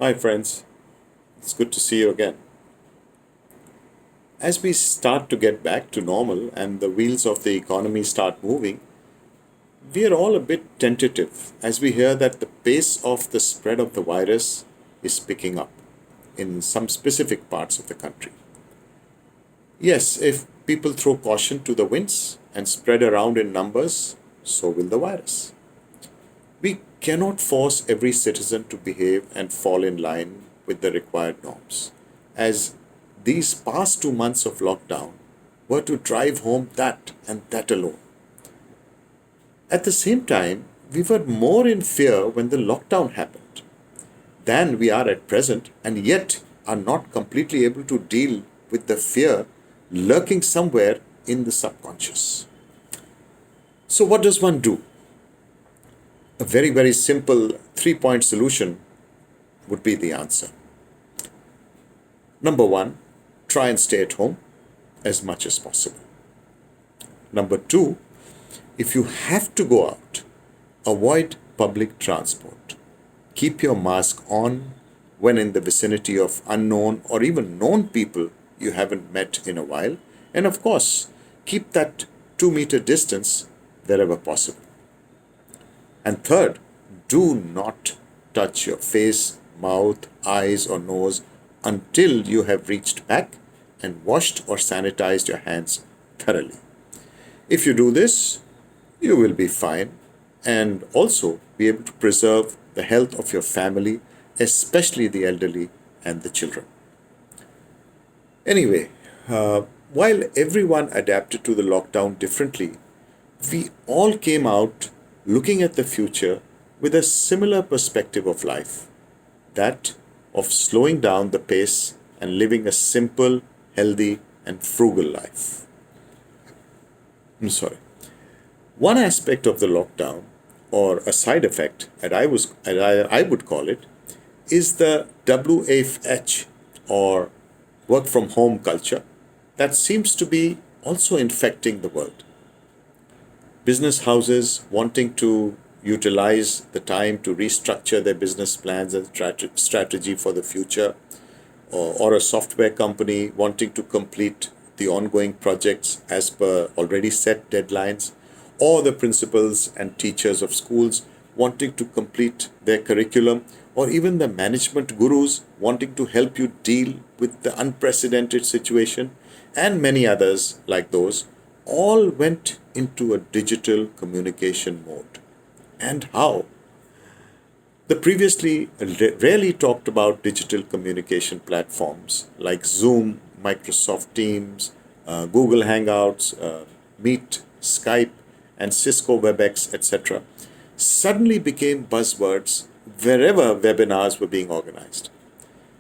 Hi, friends. It's good to see you again. As we start to get back to normal and the wheels of the economy start moving, we are all a bit tentative as we hear that the pace of the spread of the virus is picking up in some specific parts of the country. Yes, if people throw caution to the winds and spread around in numbers, so will the virus. We cannot force every citizen to behave and fall in line with the required norms, as these past 2 months of lockdown were to drive home that and that alone. At the same time, we were more in fear when the lockdown happened than we are at present, and yet are not completely able to deal with the fear lurking somewhere in the subconscious. So, what does one do? A very, very simple 3 point solution would be the answer. Number one, try and stay at home as much as possible. Number two, if you have to go out, avoid public transport. Keep your mask on when in the vicinity of unknown or even known people you haven't met in a while. And of course, keep that 2 meter distance wherever possible. And third, do not touch your face, mouth, eyes, or nose until you have reached back and washed or sanitized your hands thoroughly. If you do this, you will be fine and also be able to preserve the health of your family, especially the elderly and the children. Anyway, while everyone adapted to the lockdown differently, we all came out looking at the future with a similar perspective of life, that of slowing down the pace and living a simple, healthy, and frugal life. I'm sorry. One aspect of the lockdown, or a side effect, I would call it, is the WFH, or work from home culture, that seems to be also infecting the world. Business houses wanting to utilize the time to restructure their business plans and strategy for the future, or a software company wanting to complete the ongoing projects as per already set deadlines, or the principals and teachers of schools wanting to complete their curriculum, or even the management gurus wanting to help you deal with the unprecedented situation, and many others like those, all went into a digital communication mode. And how? The previously rarely talked about digital communication platforms like Zoom, Microsoft Teams, Google Hangouts, Meet, Skype, and Cisco WebEx, etc., suddenly became buzzwords wherever webinars were being organized.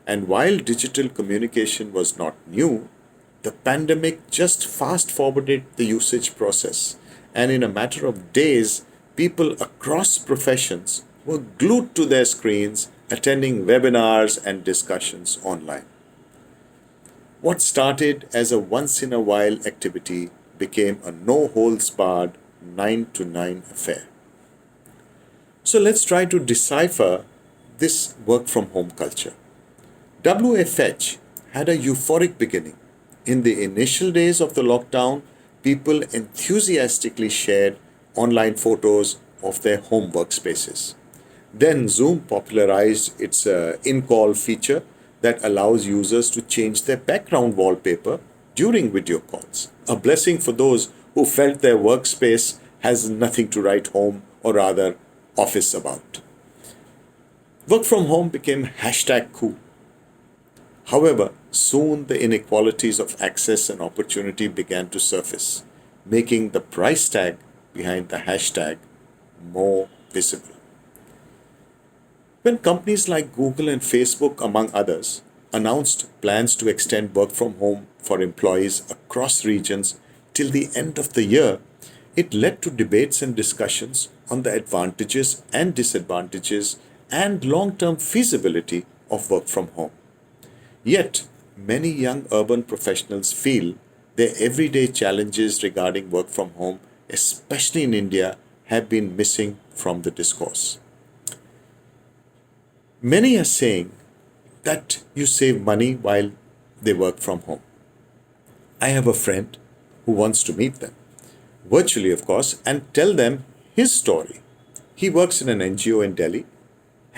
And while digital communication was not new, the pandemic just fast forwarded the usage process. And in a matter of days, people across professions were glued to their screens, attending webinars and discussions online. What started as a once in a while activity became a no holds barred 9 to 9 affair. So let's try to decipher this work from home culture. WFH had a euphoric beginning. In the initial days of the lockdown, people enthusiastically shared online photos of their home workspaces. Then Zoom popularized its in call feature that allows users to change their background wallpaper during video calls. A blessing for those who felt their workspace has nothing to write home, or rather office, about. Work from home became hashtag cool. However, soon the inequalities of access and opportunity began to surface, making the price tag behind the hashtag more visible. When companies like Google and Facebook, among others, announced plans to extend work from home for employees across regions till the end of the year, it led to debates and discussions on the advantages and disadvantages and long term feasibility of work from home. Yet, many young urban professionals feel their everyday challenges regarding work from home, especially in India, have been missing from the discourse. Many are saying that you save money while they work from home. I have a friend who wants to meet them, virtually of course, and tell them his story. He works in an NGO in Delhi,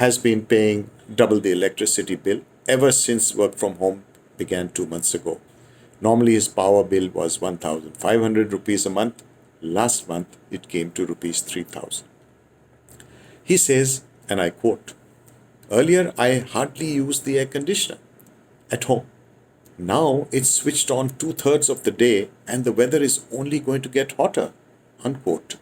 has been paying double the electricity bill ever since work from home began 2 months ago. Normally his power bill was 1,500 rupees a month. Last month it came to rupees 3,000. He says, and I quote, "Earlier I hardly used the air conditioner at home. Now it's switched on two-thirds of the day and the weather is only going to get hotter." Unquote.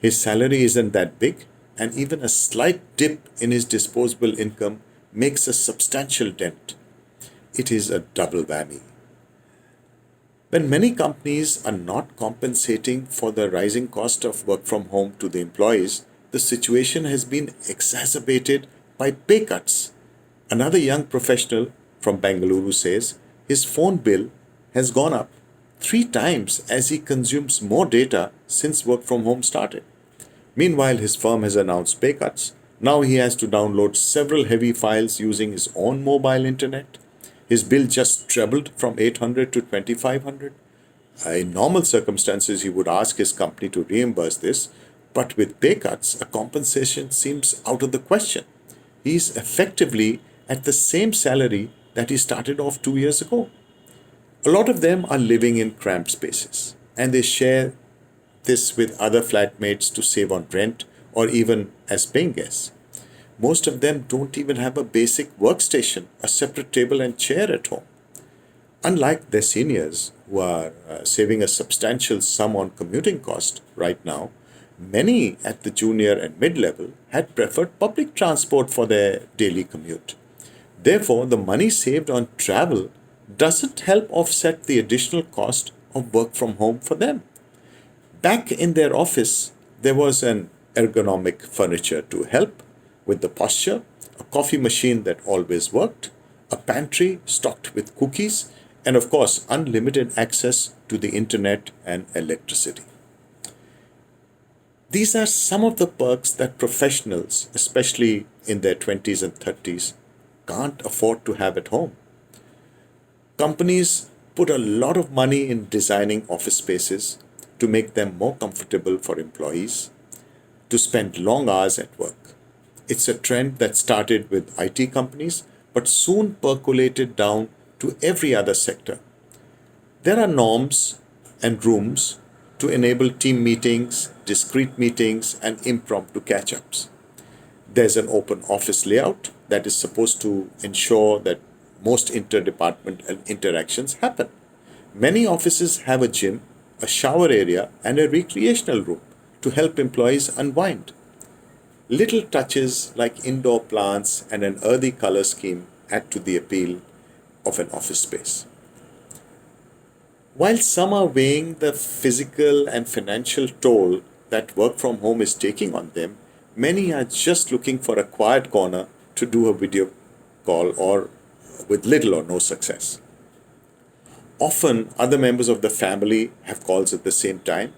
His salary isn't that big, and even a slight dip in his disposable income makes a substantial dent. It is a double whammy. When many companies are not compensating for the rising cost of work from home to the employees, the situation has been exacerbated by pay cuts. Another young professional from Bengaluru says his phone bill has gone up 3 times as he consumes more data since work from home started. Meanwhile, his firm has announced pay cuts. Now he has to download several heavy files using his own mobile internet. His bill just trebled from 800 to 2,500. In normal circumstances, he would ask his company to reimburse this, but with pay cuts, a compensation seems out of the question. He is effectively at the same salary that he started off 2 years ago. A lot of them are living in cramped spaces, and they share this with other flatmates to save on rent or even as paying guests. Most of them don't even have a basic workstation, a separate table and chair at home. Unlike their seniors, who are saving a substantial sum on commuting cost right now, many at the junior and mid level had preferred public transport for their daily commute. Therefore, the money saved on travel doesn't help offset the additional cost of work from home for them. Back in their office, there was an ergonomic furniture to help with the posture, a coffee machine that always worked, a pantry stocked with cookies, and of course, unlimited access to the internet and electricity. These are some of the perks that professionals, especially in their 20s and 30s, can't afford to have at home. Companies put a lot of money in designing office spaces to make them more comfortable for employees, to spend long hours at work. It's a trend that started with IT companies but soon percolated down to every other sector. There are norms and rooms to enable team meetings, discrete meetings, and impromptu catch ups. There's an open office layout that is supposed to ensure that most interdepartmental interactions happen. Many offices have a gym, a shower area, and a recreational room to help employees unwind. Little touches like indoor plants and an earthy color scheme add to the appeal of an office space. While some are weighing the physical and financial toll that work from home is taking on them, many are just looking for a quiet corner to do a video call or with little or no success. Often, other members of the family have calls at the same time,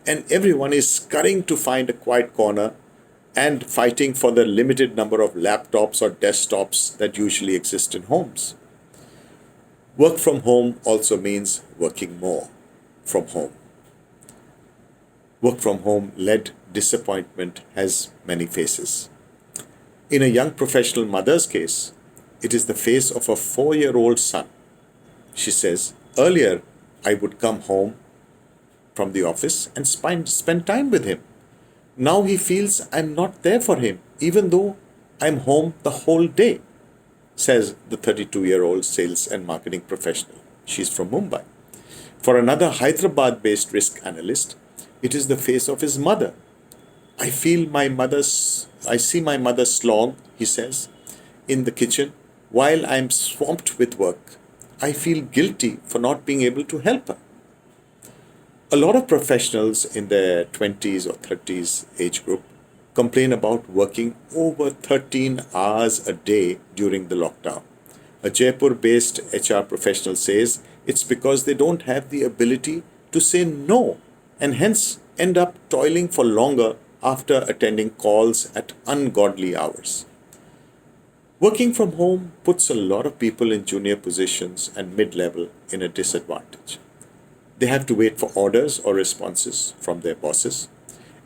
and everyone is scurrying to find a quiet corner and fighting for the limited number of laptops or desktops that usually exist in homes. Work from home also means working more from home. Work from home led disappointment has many faces. In a young professional mother's case, it is the face of a 4-year-old son. She says, "Earlier, I would come home from the office and spend time with him. Now he feels I'm not there for him, even though I'm home the whole day," says the 32-year-old sales and marketing professional. She's from Mumbai. For another Hyderabad based risk analyst, it is the face of his mother. I see my mother slog, he says, in the kitchen while I'm swamped with work. I feel guilty for not being able to help her. A lot of professionals in their 20s or 30s age group complain about working over 13 hours a day during the lockdown. A Jaipur based HR professional says it's because they don't have the ability to say no and hence end up toiling for longer after attending calls at ungodly hours. Working from home puts a lot of people in junior positions and mid-level in a disadvantage. They have to wait for orders or responses from their bosses,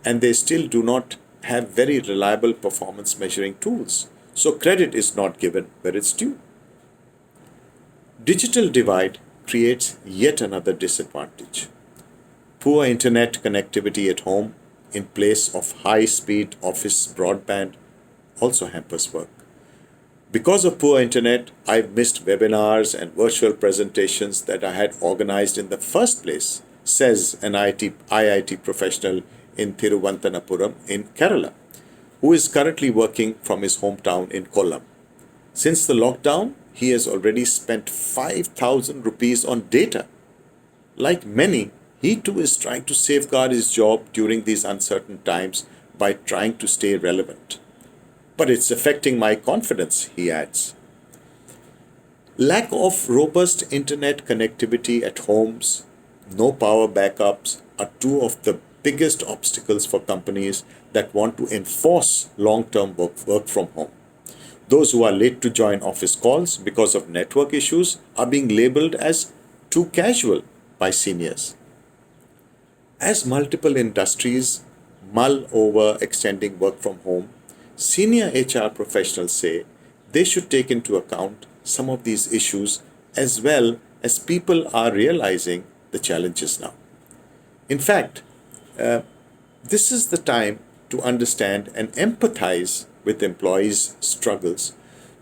and they still do not have very reliable performance measuring tools. So credit is not given where it's due. Digital divide creates yet another disadvantage. Poor internet connectivity at home in place of high speed office broadband also hampers work. Because of poor internet, I've missed webinars and virtual presentations that I had organized in the first place, says an IIT professional in Thiruvananthapuram in Kerala, who is currently working from his hometown in Kollam. Since the lockdown, he has already spent 5,000 rupees on data. Like many, he too is trying to safeguard his job during these uncertain times by trying to stay relevant. But it's affecting my confidence, he adds. Lack of robust internet connectivity at homes, no power backups are two of the biggest obstacles for companies that want to enforce long-term work from home. Those who are late to join office calls because of network issues are being labeled as too casual by seniors. As multiple industries mull over extending work from home, senior HR professionals say they should take into account some of these issues as well as people are realizing the challenges now. In fact, this is the time to understand and empathize with employees' struggles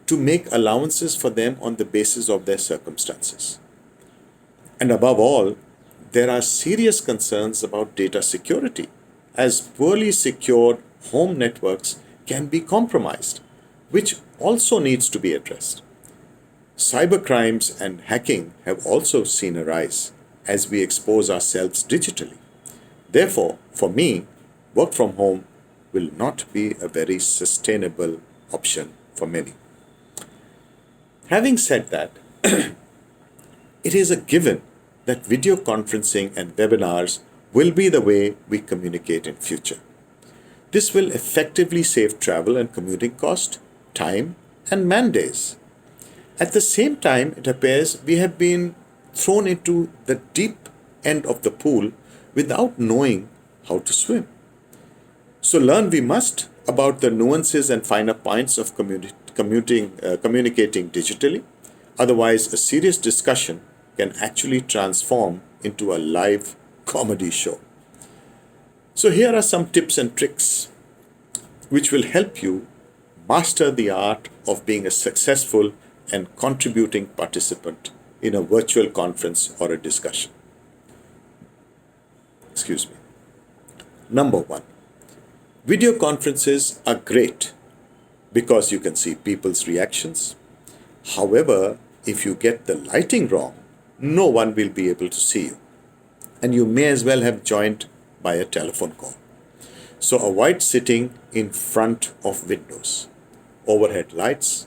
to make allowances for them on the basis of their circumstances. And above all, there are serious concerns about data security, as poorly secured home networks can be compromised, which also needs to be addressed. Cybercrimes and hacking have also seen a rise as we expose ourselves digitally. Therefore, for me, work from home will not be a very sustainable option for many. Having said that, it is a given that video conferencing and webinars will be the way we communicate in future. This will effectively save travel and commuting cost, time, and man days. At the same time, it appears we have been thrown into the deep end of the pool without knowing how to swim. So learn we must about the nuances and finer points of communicating digitally. Otherwise, a serious discussion can actually transform into a live comedy show. So here are some tips and tricks which will help you master the art of being a successful and contributing participant in a virtual conference or a discussion. Excuse me. Number one, video conferences are great because you can see people's reactions. However, if you get the lighting wrong, no one will be able to see you. And you may as well have joined by a telephone call. So avoid sitting in front of windows, overhead lights,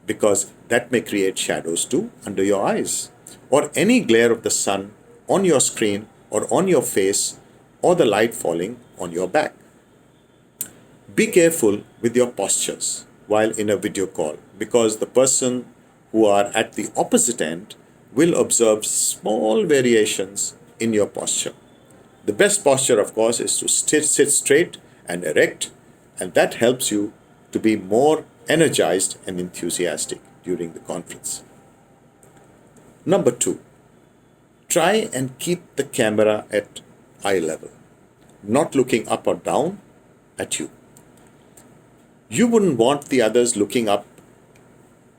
because that may create shadows too under your eyes, or any glare of the sun on your screen or on your face, or the light falling on your back. Be careful with your postures while in a video call, because the person who are at the opposite end will observe small variations in your posture. The best posture, of course, is to sit straight and erect, and that helps you to be more energized and enthusiastic during the conference. Number two, try and keep the camera at eye level, not looking up or down at you. You wouldn't want the others looking up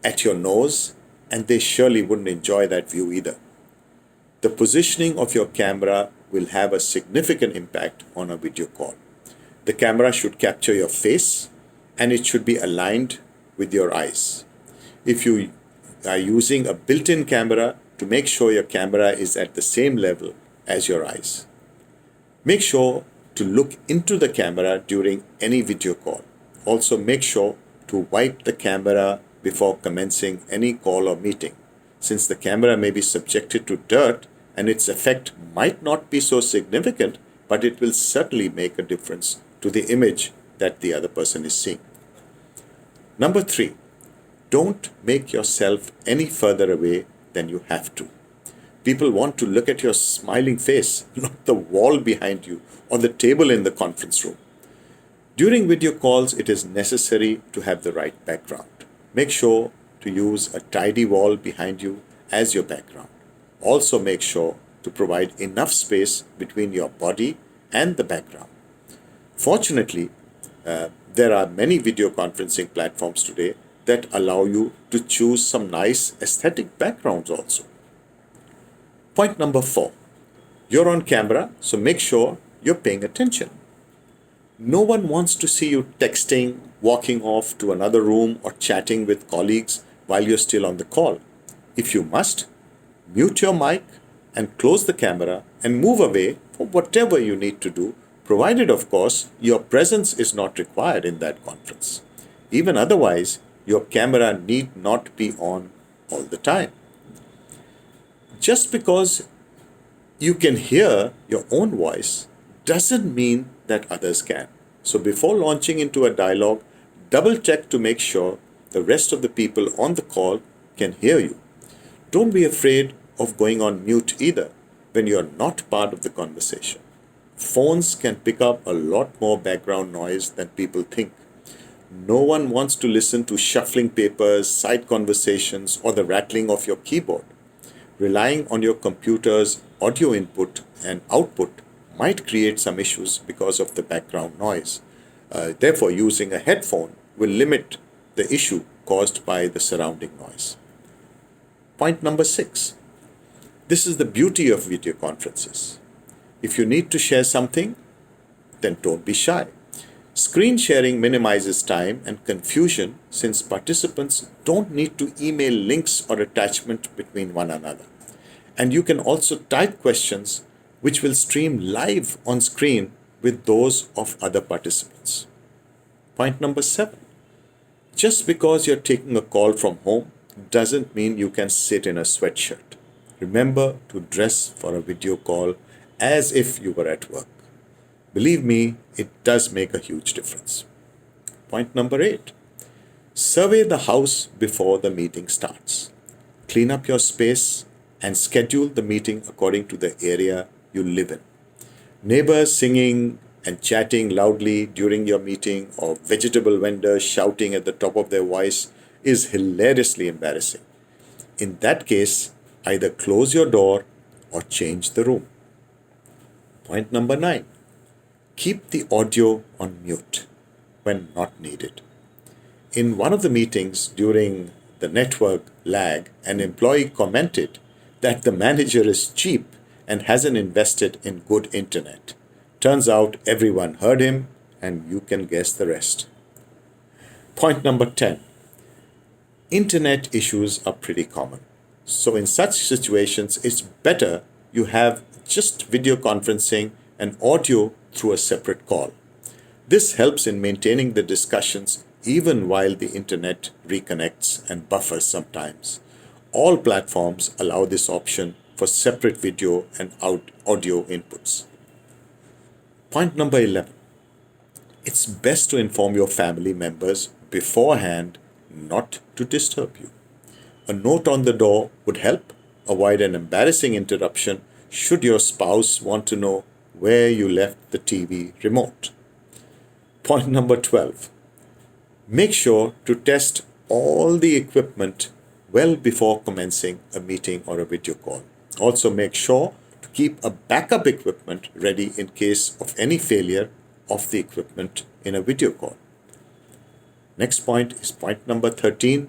at your nose, and they surely wouldn't enjoy that view either. The positioning of your camera will have a significant impact on a video call. The camera should capture your face and it should be aligned with your eyes. If you are using a built-in camera, to make sure your camera is at the same level as your eyes. Make sure to look into the camera during any video call. Also make sure to wipe the camera before commencing any call or meeting, since the camera may be subjected to dirt and its effect might not be so significant, but it will certainly make a difference to the image that the other person is seeing. Number three, don't make yourself any further away than you have to. People want to look at your smiling face, not the wall behind you or the table in the conference room. During video calls, it is necessary to have the right background. Make sure to use a tidy wall behind you as your background. Also, make sure to provide enough space between your body and the background. Fortunately, there are many video conferencing platforms today that allow you to choose some nice aesthetic backgrounds also. Point number 4. You're on camera, so make sure you're paying attention. No one wants to see you texting, walking off to another room, or chatting with colleagues while you're still on the call. If you must, mute your mic and close the camera and move away for whatever you need to do, provided, of course, your presence is not required in that conference. Even otherwise, your camera need not be on all the time. Just because you can hear your own voice doesn't mean that others can. So before launching into a dialogue, double check to make sure the rest of the people on the call can hear you. Don't be afraid of going on mute either when you're not part of the conversation. Phones can pick up a lot more background noise than people think. No one wants to listen to shuffling papers, side conversations, or the rattling of your keyboard. Relying on your computer's audio input and output might create some issues because of the background noise. Therefore, using a headphone will limit the issue caused by the surrounding noise. Point number 6. This is the beauty of video conferences. If you need to share something, then don't be shy. Screen sharing minimizes time and confusion since participants don't need to email links or attachment between one another. And you can also type questions which will stream live on screen with those of other participants. Point number 7. Just because you're taking a call from home doesn't mean you can sit in a sweatshirt. Remember to dress for a video call as if you were at work. Believe me, it does make a huge difference. Point number 8. Survey the house before the meeting starts. Clean up your space and schedule the meeting according to the area you live in. Neighbors singing and chatting loudly during your meeting or vegetable vendors shouting at the top of their voice is hilariously embarrassing. In that case, either close your door or change the room. Point number 9. Keep the audio on mute when not needed. In one of the meetings during the network lag, an employee commented that the manager is cheap and hasn't invested in good internet. Turns out everyone heard him, and you can guess the rest. Point number 10. Internet issues are pretty common. So in such situations, it's better you have just video conferencing and audio through a separate call. This helps in maintaining the discussions even while the internet reconnects and buffers sometimes. All platforms allow this option for separate video and audio inputs. Point number 11. It's best to inform your family members beforehand not to disturb you. A note on the door would help avoid an embarrassing interruption should your spouse want to know where you left the TV remote. Point number 12. Make sure to test all the equipment well before commencing a meeting or a video call. Also make sure to keep a backup equipment ready in case of any failure of the equipment in a video call. Next point is point number 13.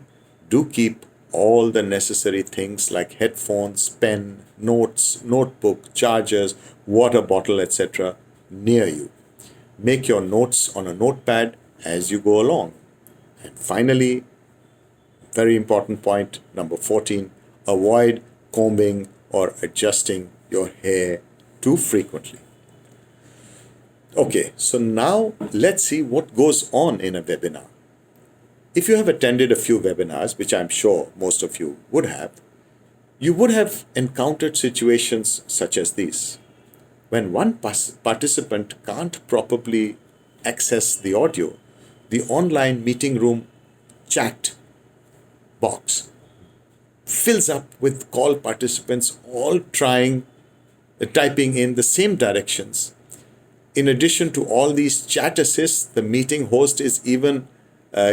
Do keep all the necessary things like headphones, pen, notes, notebook, chargers, water bottle, etc. near you. Make your notes on a notepad as you go along. And finally, very important point, number 14, avoid combing or adjusting your hair too frequently. Okay, so now let's see what goes on in a webinar. If you have attended a few webinars, which I'm sure most of you would have encountered situations such as these. When one participant can't properly access the audio, the online meeting room chat box fills up with call participants all typing in the same directions. In addition to all these chat assists, the meeting host is even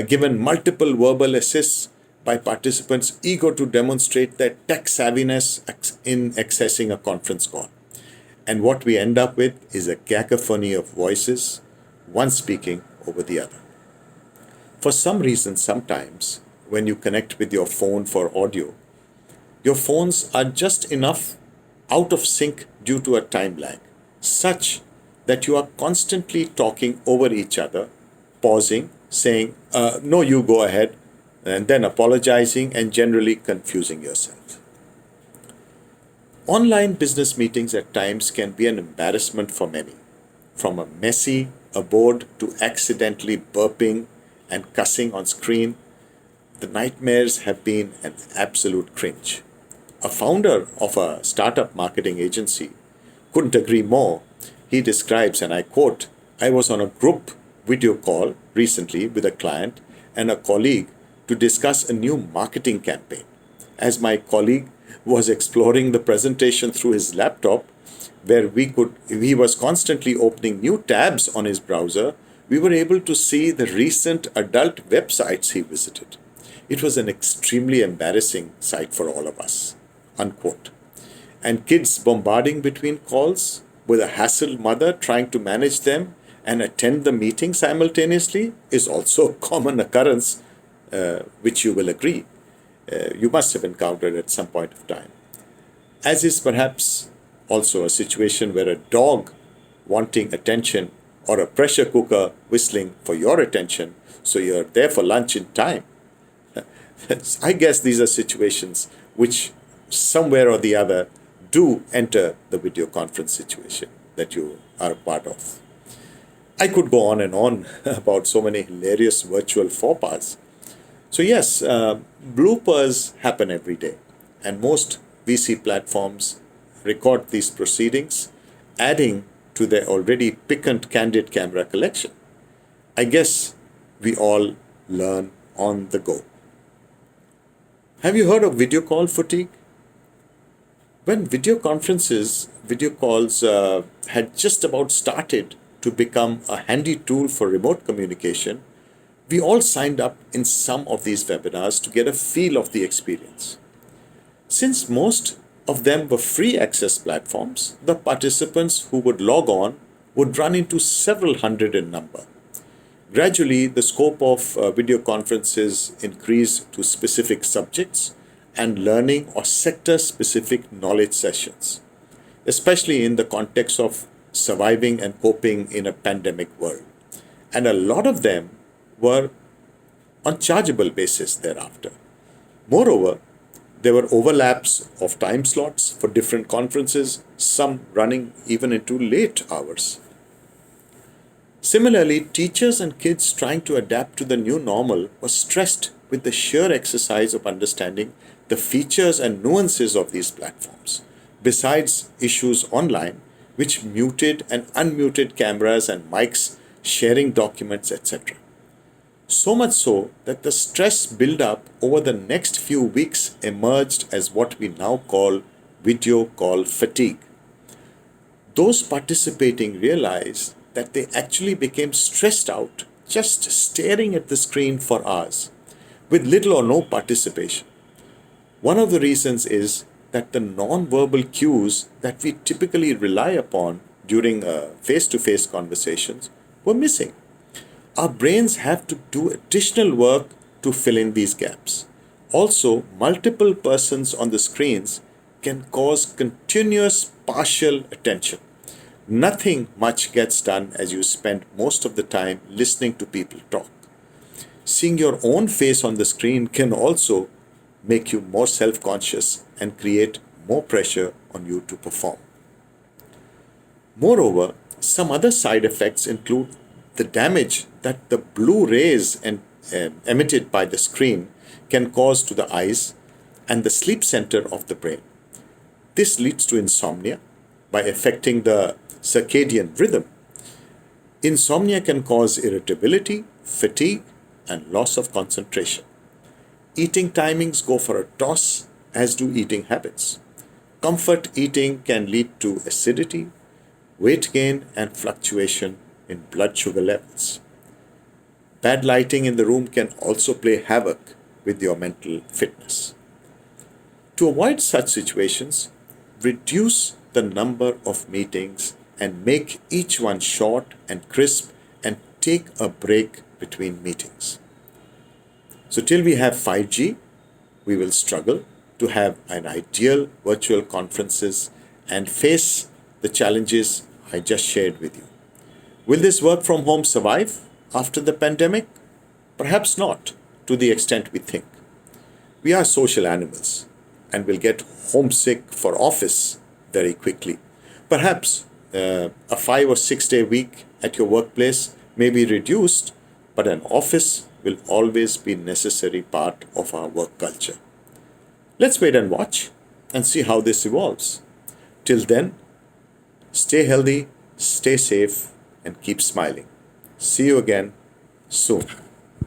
given multiple verbal assists by participants eager to demonstrate their tech savviness in accessing a conference call. And what we end up with is a cacophony of voices, one speaking over the other. For some reason, sometimes when you connect with your phone for audio, your phones are just enough out of sync due to a time lag, such that you are constantly talking over each other, pausing, saying, no, you go ahead, and then apologizing and generally confusing yourself. Online business meetings at times can be an embarrassment for many, from a messy abode to accidentally burping and cussing on screen. The nightmares have been an absolute cringe. A founder of a startup marketing agency couldn't agree more. He describes, and I quote, I was on a group video call recently with a client and a colleague to discuss a new marketing campaign. As my colleague was exploring the presentation through his laptop, where he was constantly opening new tabs on his browser, we were able to see the recent adult websites he visited. It was an extremely embarrassing sight for all of us. Unquote. And kids bombarding between calls with a hassled mother trying to manage them and attend the meeting simultaneously is also a common occurrence, which you will agree you must have encountered at some point of time. As is perhaps also a situation where a dog wanting attention or a pressure cooker whistling for your attention, so you're there for lunch in time. I guess these are situations which somewhere or the other do enter the video conference situation that you are a part of. I could go on and on about so many hilarious virtual faux pas. So yes, bloopers happen every day, and most VC platforms record these proceedings, adding to their already piquant candid camera collection. I guess we all learn on the go. Have you heard of video call fatigue? When video calls had just about started to become a handy tool for remote communication, we all signed up in some of these webinars to get a feel of the experience. Since most of them were free access platforms, the participants who would log on would run into several hundred in number. Gradually, the scope of video conferences increased to specific subjects and learning or sector-specific knowledge sessions, especially in the context of surviving and coping in a pandemic world. And a lot of them were on chargeable basis thereafter. Moreover, there were overlaps of time slots for different conferences, some running even into late hours. Similarly, teachers and kids trying to adapt to the new normal were stressed with the sheer exercise of understanding the features and nuances of these platforms, besides issues online, which muted and unmuted cameras and mics, sharing documents, etc. So much so that the stress build-up over the next few weeks emerged as what we now call video call fatigue. Those participating realized that they actually became stressed out just staring at the screen for hours, with little or no participation. One of the reasons is that the non-verbal cues that we typically rely upon during face-to-face conversations were missing. Our brains have to do additional work to fill in these gaps. Also, multiple persons on the screens can cause continuous partial attention. Nothing much gets done as you spend most of the time listening to people talk. Seeing your own face on the screen can also make you more self-conscious and create more pressure on you to perform. Moreover, some other side effects include the damage that the blue rays emitted by the screen can cause to the eyes and the sleep center of the brain. This leads to insomnia by affecting the circadian rhythm. Insomnia can cause irritability, fatigue, and loss of concentration. Eating timings go for a toss, as do eating habits. Comfort eating can lead to acidity, weight gain, and fluctuation in blood sugar levels. Bad lighting in the room can also play havoc with your mental fitness. To avoid such situations, reduce the number of meetings and make each one short and crisp, and take a break between meetings. So, till we have 5G, we will struggle to have an ideal virtual conferences and face the challenges I just shared with you. Will this work from home survive after the pandemic? Perhaps not to the extent we think. We are social animals and will get homesick for office very quickly. Perhaps a 5 or 6 day week at your workplace may be reduced, but an office will always be necessary part of our work culture. Let's wait and watch and see how this evolves. Till then, stay healthy, stay safe, and keep smiling. See you again soon.